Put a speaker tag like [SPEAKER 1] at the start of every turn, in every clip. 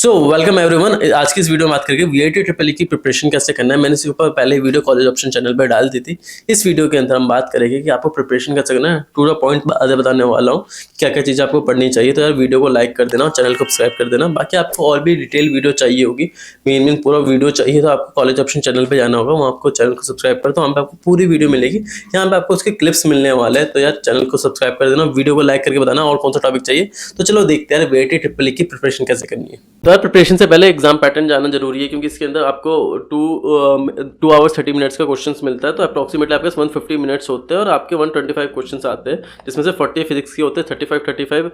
[SPEAKER 1] So welcome everyone. आज की इस वीडियो में बात करेंगे वीआईटी ट्रिपल ई की प्रिपरेशन कैसे करना है। मैंने इसके ऊपर पहले वीडियो कॉलेज ऑप्शन चैनल पर डाल दी थी। इस वीडियो के अंदर हम बात करेंगे कि आपको प्रिपरेशन कैसे करना है। टू द पॉइंट आगे बताने वाला हूँ क्या क्या चीज़ें आपको पढ़नी चाहिए। तो यार वीडियो को लाइक कर देना और चैनल को सब्सक्राइब कर देना। बाकी आपको और भी डिटेल वीडियो चाहिए होगी, मेन पूरा वीडियो चाहिए तो आपको कॉलेज ऑप्शन चैनल पर जाना होगा, वहाँ आपको चैनल को सब्सक्राइब कर दो। वहाँ पर आपको पूरी वीडियो मिलेगी, यहाँ पे आपको उसके क्लिप्स मिलने वाले हैं। तो यार चैनल को सब्सक्राइब कर देना, वीडियो को लाइक करके बताना और कौन सा टॉपिक चाहिए। तो चलो देखते हैं वीआईटी ट्रिपल ई की प्रिपरेशन कैसे करनी है। तो यार प्रिपरेशन से पहले एग्जाम पैटर्न जानना जरूरी है, क्योंकि इसके अंदर आपको 2 आवर्स 30 मिनट्स का क्वेश्चंस मिलता है। तो अप्रॉक्सीमेटली आपके 150 मिनट्स होते हैं और आपके 125 क्वेश्चंस आते हैं, जिसमें से 40 फिजिक्स के होते हैं, 35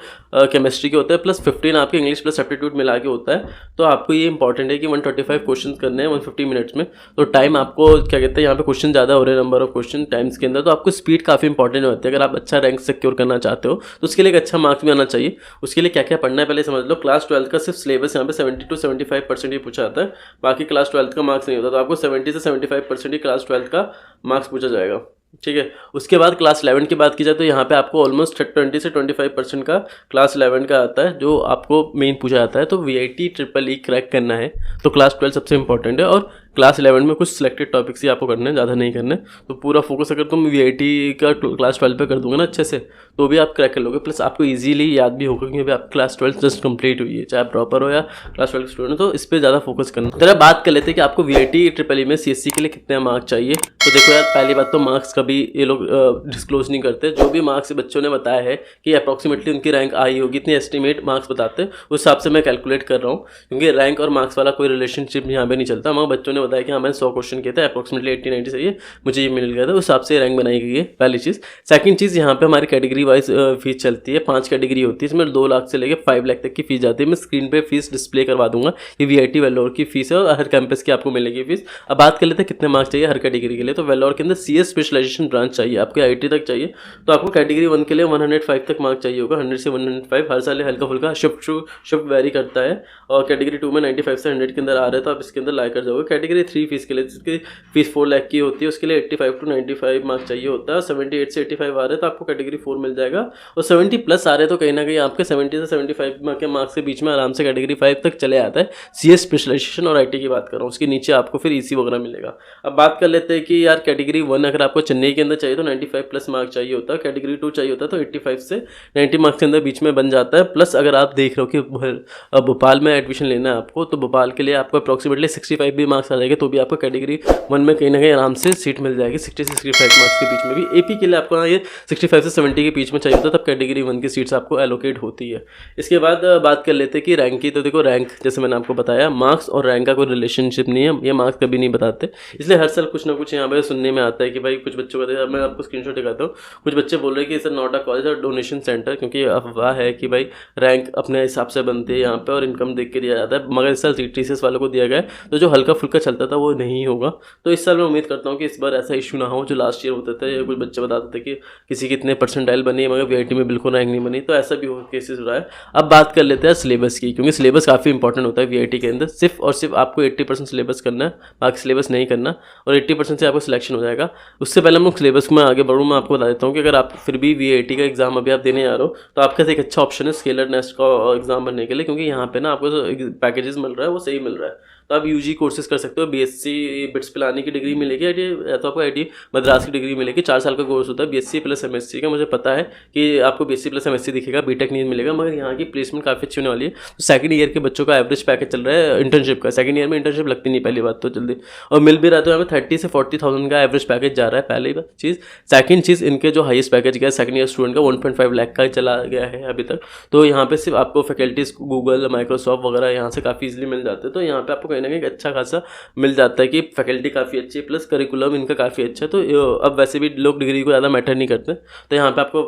[SPEAKER 1] केमिस्ट्री के होते हैं, प्लस 15 आपके इंग्लिश प्लस एप्टीट्यूड मिला के होता है। तो आपको ये इंपॉर्टेंट है कि 125 क्वेश्चन करने हैं 150 मिनट्स में। तो टाइम आपको क्या कहते हैं, यहाँ पे क्वेश्चन ज़्यादा हो रहे हैं नंबर ऑफ क्वेश्चन टाइम्स के अंदर, तो आपको स्पीड काफ़ी इंपॉर्टेंट होती है। अगर आप अच्छा रैंक सिक्योर करना चाहते हो तो उसके लिए एक अच्छा मार्क्स भी आना चाहिए। उसके लिए क्या क्या पढ़ना है पहले समझ लो। क्लास 12 का सिर्फ सिलेबस यहाँ पे 70 to 75% ही पूछा जाता है, बाकी क्लास 12 का मार्क्स नहीं होता। तो आपको 70 से 75% ही क्लास 12 का मार्क्स पूछा जाएगा, ठीक है। उसके बाद क्लास 11 की बात की जाए तो यहाँ पे आपको ऑलमोस्ट 20 से 25% का क्लास 11 का आता है, जो आपको मेन पूछा जाता है। तो वीआईटी ट्रिपल ई क्रैक करना है तो क्लास 12 सबसे इंपॉर्टेंट है, और क्लास 11 में कुछ सिलेक्टेड टॉपिक्स ही आपको करने हैं, ज़्यादा नहीं करने। तो पूरा फोकस अगर तुम वीआईटी का क्लास 12 पे कर दूंगा ना अच्छे से, तो भी आप क्रैक कर लोगे। प्लस आपको इजीली याद भी होगा कि आप क्लास 12 जस्ट कंप्लीट हुई है, चाहे आप प्रॉपर हो या क्लास 12 स्टूडेंट हो। तो इस पर ज़्यादा फोकस करना। तो बात कर लेते हैं कि आपको वीआईटी ट्रिपल ई में सीएससी के लिए कितने मार्क्स चाहिए। तो देखो यार, पहली बात तो मार्क्स कभी ये लोग डिस्क्लोज नहीं करते। जो भी मार्क्स बच्चों ने बताया है कि अप्रॉक्सीमेटली उनकी रैंक आई होगी, इतनी एस्टिमेट मार्क्स बताते हैं, उस हिसाब से मैं कैलकुलेट कर रहा हूँ, क्योंकि रैंक और मार्क्स वाला कोई रिलेशनशिप यहाँ पे नहीं चलता। मगर बच्चों ने बताया कि हाँ मैंने 100 क्वेश्चन किए थे, अप्रॉक्सीमेटली 80-90 से ये मुझे ये मिल गया था, उस हिसाब से रैंक बनाई गई है, पहली चीज़। सेकंड चीज़, यहाँ पे हमारी कैटेगरी वाइज फीस चलती है। 5 कैटेगरी होती है, इसमें 2 लाख से लेकर 5 लाख तक की फीस जाती है। मैं स्क्रीन पे फीस डिस्प्ले करवा दूंगा, ये वीआईटी वेल्लोर की फीस है और हर कैंपस की आपको मिलेगी फीस। अब बात कर लेते हैं कितने मार्क्स चाहिए हर कैटेगरी के लिए। तो वेल्लोर के अंदर सीएस स्पेशलाइजेशन ब्रांच चाहिए, आपको आईटी तक चाहिए। तो आपको कैटेगरी 1 के लिए 105 तक मार्क्स चाहिए होगा, 100 से 105। हर साल हल्का फुल्का शिफ्ट वेरी करता है, और कैटेगरी 2 में 95 से 100 के अंदर आ रहा है, तो आप इसके अंदर ला कर जाओगे। कैटेगरी 3 फीस के लिए, जिसकी फीस 4 लाख की होती है, उसके लिए 85 to 95 मार्क्स चाहिए होता है। 78 से 85 आ रहे हैं तो आपको कैटेगरी 4 मिल जाएगा, और 70 प्लस आ रहे हैं तो कहीं ना कहीं आपके 70 से 75 के मार्क्स के बीच में आराम से कैटेगरी 5 तक चले आता है। सीएस स्पेशलाइजेशन और आईटी की बात कर रहा हूँ, उसके नीचे आपको फिर ईसी वगैरह मिलेगा। अब बात कर लेते हैं कि यार कैटेगरी 1 अगर आपको चेन्नई के अंदर चाहिए तो 95 प्लस मार्क्स चाहिए होता है। कैटेगरी 2 चाहिए होता है तो 85 से 90 मार्क्स के अंदर बीच में बन जाता है। प्लस अगर आप देख रहे हो कि भोपाल में एडमिशन लेना है आपको, तो भोपाल के लिए आपको अप्रॉक्सीमेटली 65 भी मार्क्स आ जाएंगे, तो भी आपको कैटेगरी 1 में कहीं ना कहीं आराम से सीट मिल जाएगी। 60 से 65 मार्क्स के बीच में भी। एपी के लिए आपको ये 65 से 70 के बीच में चाहिए होता है, तब कैटेगरी 1 की सीट्स आपको एलोकेट होती है। इसके बाद बात कर लेते हैं कि रैंक की। तो देखो रैंक, जैसे मैंने आपको बताया, मार्क्स और रैंक का कोई रिलेशनशिप नहीं है, ये मार्क्स कभी नहीं बताते। इसलिए हर साल कुछ ना कुछ यहाँ पे सुनने में आता है कि भाई कुछ बच्चों का, मैं आपको स्क्रीनशॉट दिखाता हूँ, कुछ बच्चे बोल रहे हैं कि सर नॉट अ कॉलेज और डोनेशन सेंटर, क्योंकि अफवाह है कि भाई रैंक अपने हिसाब से बनती है यहाँ पे और इनकम देख के दिया जाता है। मगर इस साल टीसीएस वालों को दिया गया है, तो जो हल्का फुल्का चलता था वो नहीं होगा। तो इस साल मैं उम्मीद करता हूँ कि इस बार ऐसा इशू ना हो जो लास्ट ईयर होता था। कुछ बच्चे बताते थे कि किसी की इतने परसेंटाइल बनी है मगर वीआईटी में बिल्कुल रैंक नहीं बनी, तो ऐसा भी केसेस हो रहा है। अब बात कर लेते हैं सिलेबस की, क्योंकि सिलेबस काफ़ी इंपॉर्टेंट होता है वीआईटी के अंदर। सिर्फ और सिर्फ आपको 80% सिलेबस करना है, बाकी सिलेबस नहीं करना, और 80% से आपको सिलेक्शन हो जाएगा। उससे पहले हम सिलेबस में आगे बढ़ूँ, मैं आपको बता देता हूँ कि अगर आप फिर भी वीआईटी का एग्जाम अभी आप देने जा रहे हो तो आपके पास एक अच्छा ऑप्शन है स्केलर नेस्ट का एग्जाम भरने के लिए, क्योंकि यहाँ पे ना आपको जो पैकेजेस मिल रहा है वो सही मिल रहा है। तो आप यूजी कोर्सेज कर सकते हो, बीएससी बिट्स पिलानी की डिग्री मिलेगी, या तो आपको आईटी मद्रास की डिग्री मिलेगी। 4 साल का कोर्स होता है बीएससी प्लस एमएससी का। मुझे पता है कि आपको बीएससी प्लस एमएससी दिखेगा, बीटेक नहीं मिलेगा, मगर यहाँ की प्लेसमेंट काफ़ी अच्छी होने वाली है। तो सेकंड ईयर के बच्चों का एवरेज पैकेज चल रहा है इंटर्नशिप का। सेकंड ईयर में इंटर्नशिप लगती नहीं, पहली बात तो जल्दी, और मिल भी रहा है। तो यहाँ पे 30 से 40,000 का एवरेज पैकेज जा रहा है, पहली चीज़। सेकंड चीज़, इनके जो हाईएस्ट पैकेज गया सेकंड ईयर स्टूडेंट का 1.5 लाख का चला गया है अभी तक। तो यहाँ पे सिर्फ आपको फैकल्टीज गूगल, माइक्रोसॉफ्ट वगैरह यहाँ से काफ़ी इजीली मिल जाते हैं। तो यहाँ पे आपको कहीं ना कहीं अच्छा खासा मिल जाता है कि फैकल्टी काफ़ी अच्छी है, प्लस करिकुलम इनका काफ़ी अच्छा है। तो अब वैसे भी लोग डिग्री को ज़्यादा मैटर नहीं करते, तो यहाँ पे आपको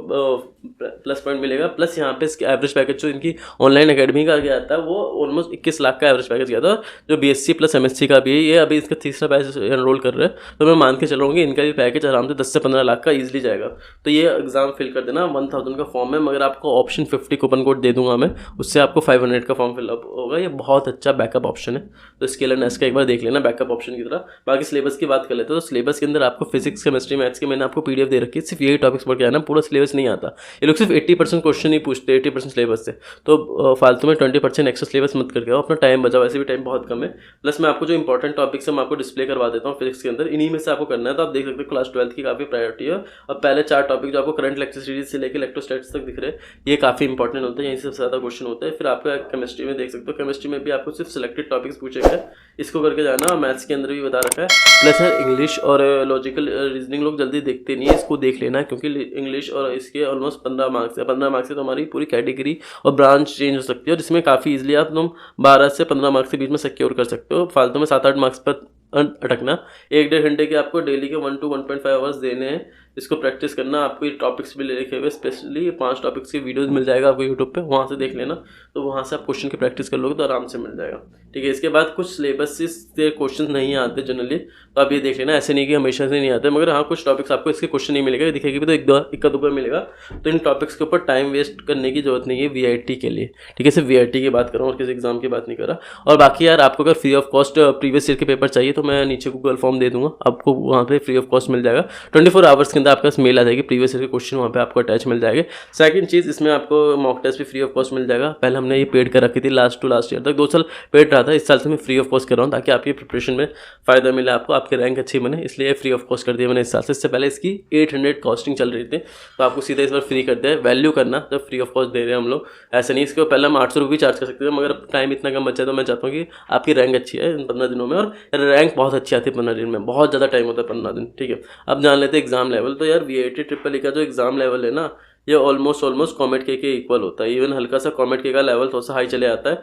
[SPEAKER 1] प्लस पॉइंट मिलेगा। प्लस यहाँ पे इसके एवरेज पैकेज जो इनकी ऑनलाइन एकेडमी का गया था वो ऑलमोस्ट 21 लाख का एवरेज पैकेज गया था। जो बीएससी प्लस एमएससी का भी है, ये अभी इसका तीसरा बैच एनरोल कर रहे हैं, तो मैं मान के चल रहा हूँ कि इनका भी पैकेज आराम से 10 से 15 लाख का ईजिली जाएगा। तो ये एग्जाम फिल कर देना। 1000 का फॉर्म है, मगर आपको ऑप्शन 50 कूपन कोड दे दूंगा मैं, उससे आपको 500 का फॉर्म फिलअप होगा। ये बहुत अच्छा बैकअप ऑप्शन है, तो स्केलर नेस्ट का एक बार देख लेना। लेना बैकअप ऑप्शन की तरह। बाकी सिलेबस की बात कर लेते हैं तो सिलेबस के अंदर आपको फिजिक्स केमिस्ट्री मैथ्स के मैंने आपको PDF दे रखी है, सिर्फ यही टॉपिक्स पढ़ के आना, पूरा सिलेबस नहीं आता। ये लोग सिर्फ 80% क्वेश्चन ही पूछते हैं 80% सिलेबस से, तो फालतू में 20% एक्स्ट्रा सिलेबस मत करके आओ, अपना टाइम बचाओ, वैसे भी टाइम बहुत कम है। प्लस मैं आपको जो इंपॉर्टेंट टॉपिक्स है मैं आपको डिस्प्ले करवा देता हूँ फिजिक्स के अंदर, इन्हीं में से आपको करना है। तो आप देख सकते हो क्लास 12 की काफ़ी प्रायोरिटी है। और पहले 4 टॉपिक जो आपको करंट लेक्चर सीरीज से लेकर इलेक्ट्रोस्टैटिक्स तक दिख रहे हैं, ये काफ़ी इंपॉर्टेंट होते हैं, यहीं से सबसे ज़्यादा क्वेश्चन होते हैं। फिर आपका केमिस्ट्री में देख सकते हो, केमिस्ट्री में भी आपको सिर्फ सिलेक्टेड टॉपिक्स पूछे गए, इसको करके जाना। मैथ्स के अंदर भी बता रखा है। प्लस है इंग्लिश और लॉजिकल रीजनिंग लोग जल्दी देखते नहीं है, इसको देख लेना, क्योंकि इंग्लिश और इसके ऑलमोस्ट 15 मार्क्स है। 15 मार्क्स से तो हमारी पूरी कैटेगरी और ब्रांच चेंज हो सकती है, और इसमें काफ़ी इजीली आप तुम 12 से 15 मार्क्स के बीच में सिक्योर कर सकते हो। फालतू में 7-8 मार्क्स पर अटकना। 1-1.5 घंटे के आपको डेली के 1 to 1.5 आवर्स देने हैं, इसको प्रैक्टिस करना। आपको ये टॉपिक्स भी ले लिखे हुए, स्पेशली 5 टॉपिक्स की वीडियोस मिल जाएगा आपको यूट्यूब पे, वहाँ से देख लेना। तो वहाँ से आप क्वेश्चन की प्रैक्टिस कर लोगे तो आराम से मिल जाएगा, ठीक है। इसके बाद कुछ सिलेबस से क्वेश्चन नहीं आते जनरली, तो आप ये देख लेना। ऐसे नहीं कि हमेशा से नहीं आते, मगर हाँ कुछ टॉपिक्स आपको इसके क्वेश्चन नहीं मिलेगा, दिखेगी भी तो इक्का दुक्का मिलेगा। तो इन टॉपिक्स के ऊपर टाइम वेस्ट करने की जरूरत नहीं है VIT के लिए, ठीक है। सिर्फ VIT की बात कर रहा हूँ और किसी एग्जाम की बात नहीं कर रहा। और बाकी यार आपको अगर free of cost previous year के पेपर चाहिए तो मैं नीचे गूगल फॉर्म दे दूंगा, आपको वहाँ पे फ्री ऑफ कॉस्ट मिल जाएगा। 24 आवर्स के अंदर आपका मेल आ जाएगी, प्रीवियस ईयर के क्वेश्चन वहाँ पे आपको अटैच मिल जाएंगे। सेकंड चीज़, इसमें आपको मॉक टेस्ट भी फ्री ऑफ कॉस्ट मिल जाएगा। पहले हमने ये पेड कर रखी थी लास्ट ईयर तक, 2 साल पेड रहा था, इस साल से मैं फ्री ऑफ कॉस्ट कर रहा हूँ, ताकि आपकी प्रिपरेशन में फ़ायदा मिले आपको, आपकी रैंक अच्छी बने, इसलिए फ्री ऑफ कॉस्ट कर दिया मैंने इस साल से। इससे पहले इसकी 800 कॉस्टिंग चल रही थी, तो आपको सीधा इस बार फ्री कर दिया है। वैल्यू करना जब फ्री ऑफ कॉस्ट दे रहे हैं हम लोग, ऐसा नहीं इसके पहले हम 800 रुपये चार्ज कर सकते थे, मगर टाइम इतना कम बचा है तो मैं चाहता हूँ कि आपकी रैंक अच्छी है इन 15 दिनों में, और रैंक बहुत अच्छी आती है 15 दिन में, बहुत ज़्यादा टाइम होता है 15 दिन, ठीक है। अब जान लेते हैं एग्जाम लेवल। तो यार VIT ट्रिपल का जो एग्जाम लेवल है ना, ये ऑलमोस्ट कॉमेट के इक्वल होता है। इवन हल्का सा कॉमेट के का लेवल थोड़ा सा हाई चले आता है,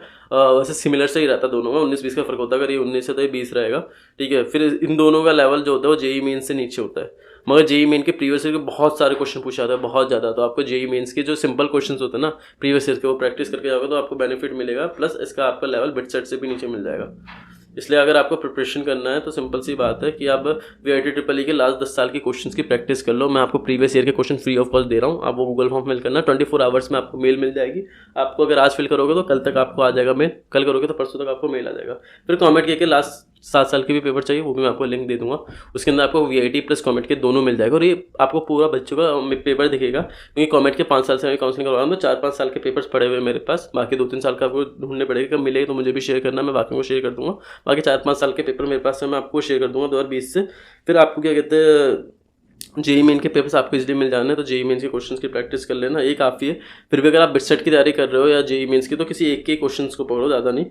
[SPEAKER 1] वैसे सिमिलर से ही रहता है दोनों में, 19-20 का फर्क होता है। अगर ये 19 है तो ये 20 रहेगा, ठीक है। फिर इन दोनों का लेवल जो होता है वो JEE मेन से नीचे होता है, मगर JEE मेन के प्रीवियस ईयर के बहुत सारे क्वेश्चन पूछा जाता है, बहुत ज़्यादा। तो आपको JEE मेन्स के जो सिंपल क्वेश्चन होते हैं ना प्रीवियस ईयर के, वो प्रैक्टिस करके जाओगे तो आपको बेनिफिट मिलेगा। प्लस इसका आपका लेवल बिट सेट से भी नीचे मिल जाएगा। इसलिए अगर आपको प्रिपरेशन करना है तो सिंपल सी बात है कि आप VIT ट्रिपल के लास्ट 10 साल के क्वेश्चंस की प्रैक्टिस कर लो। मैं आपको प्रीवियस ईयर के क्वेश्चन फ्री ऑफ कॉस्ट दे रहा हूँ, आप वो गूगल फॉर्म फिल करना, 24 आवर्स में आपको मेल मिल जाएगी। आपको अगर आज फिल करोगे तो कल तक आपको आ जाएगा मेल, कल करोगे तो परसों तक आपको मेल आ जाएगा। फिर कॉमेट के लास्ट 7 साल के भी पेपर चाहिए, वो भी मैं आपको लिंक दे दूंगा, उसके अंदर आपको VIT प्लस कॉमेट के दोनों मिल जाएगा। और ये आपको पूरा बच्चों का पेपर दिखेगा, क्योंकि कॉमेट के 5 साल से मैं काउंसलिंग करवा रहा हूँ, तो 4-5 साल के पेपर्स पड़े हुए मेरे पास। बाकी 2-3 साल का आपको ढूंढने पड़ेगा, कब मिलेगा तो मुझे भी शेयर करना, मैं बाकी को शेयर कर दूंगा। बाकी 4-5 साल के पेपर मेरे पास है, मैं आपको शेयर कर दूंगा 2020 से। फिर आपको क्या कहते हैं, JEE मेन के पेपर्स आपको इजीली मिल जाने, तो JEE मेन्स के क्वेश्चंस की प्रैक्टिस कर लेना, ये काफ़ी है। फिर भी अगर आप बिट सेट की तैयारी कर रहे हो या JEE मेन्स की, तो किसी एक के क्वेश्चंस को पकड़ो, ज़्यादा नहीं,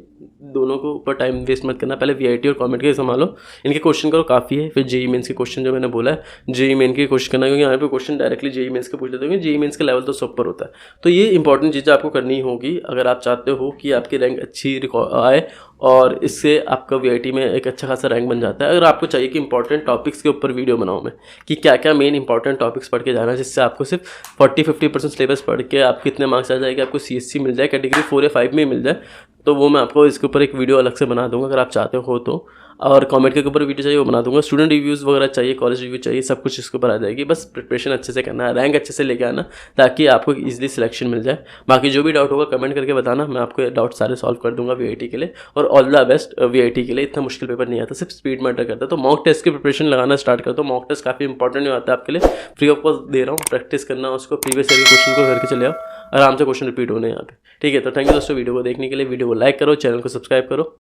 [SPEAKER 1] दोनों को ऊपर टाइम वेस्ट मत करना। पहले VIT और कॉमेट के संभालो, इनके क्वेश्चन करो, काफ़ी है। फिर JEE मेन्स के क्वेश्चन जो मैंने बोला है, JEE मेन के कोशिश करना, क्योंकि यहाँ पे क्वेश्चन डायरेक्टली JEE मेन्स के पूछ लेते हैं, JEE मेन्स का लेवल तो सब पर होता है। तो ये इंपॉर्टेंट चीज़ें आपको करनी होगी अगर आप चाहते हो कि आपकी रैंक अच्छी आए, और इससे आपका VIT में एक अच्छा खासा रैंक बन जाता है। अगर आपको चाहिए कि इंपॉर्टेंट टॉपिक्स के ऊपर वीडियो बनाऊँ मैं, कि क्या क्या मेन इंपॉर्टेंट टॉपिक्स पढ़ के जाना है, जिससे आपको सिर्फ 40-50% सिलेबस पढ़ के आप कितने मार्क्स आ जाएगा, आपको CSC मिल जाए, कैटेगरी 4 या 5 में मिल जाए, तो वो मैं आपको इसके ऊपर एक वीडियो अलग से बना दूंगा अगर आप चाहते हो तो। और कमेंट के ऊपर वीडियो चाहिए वो बना दूंगा, स्टूडेंट रिव्यूज़ वगैरह चाहिए, कॉलेज रिव्यू चाहिए, सब कुछ इसके ऊपर आ जाएगी। बस प्रिपरेशन अच्छे से करना है, रैंक अच्छे से लेके आना, ताकि आपको इजीली सिलेक्शन मिल जाए। बाकी जो भी डाउट होगा कमेंट करके बताना, मैं आपको डाउट सारे सॉल्व कर दूंगा VIT के लिए। और ऑल द बेस्ट VIT के लिए। इतना मुश्किल पेपर नहीं आता, सिर्फ स्पीड मैटर करता है। तो मॉक टेस्ट की प्रिपरेशन लगाना स्टार्ट कर दो, मॉक टेस्ट काफ़ी इंपॉर्टेंट हो आता है आपके लिए, फ्री ऑफ कॉस्ट दे रहा हूँ, प्रैक्टिस करना उसको, प्रीवियस ईयर के क्वेश्चन को करके चले आओ, आराम से क्वेश्चन रिपीट होने यहाँ पे, ठीक है। तो थैंक यू दोस्तों वीडियो को देखने के लिए, वीडियो को लाइक करो, चैनल को सब्सक्राइब करो।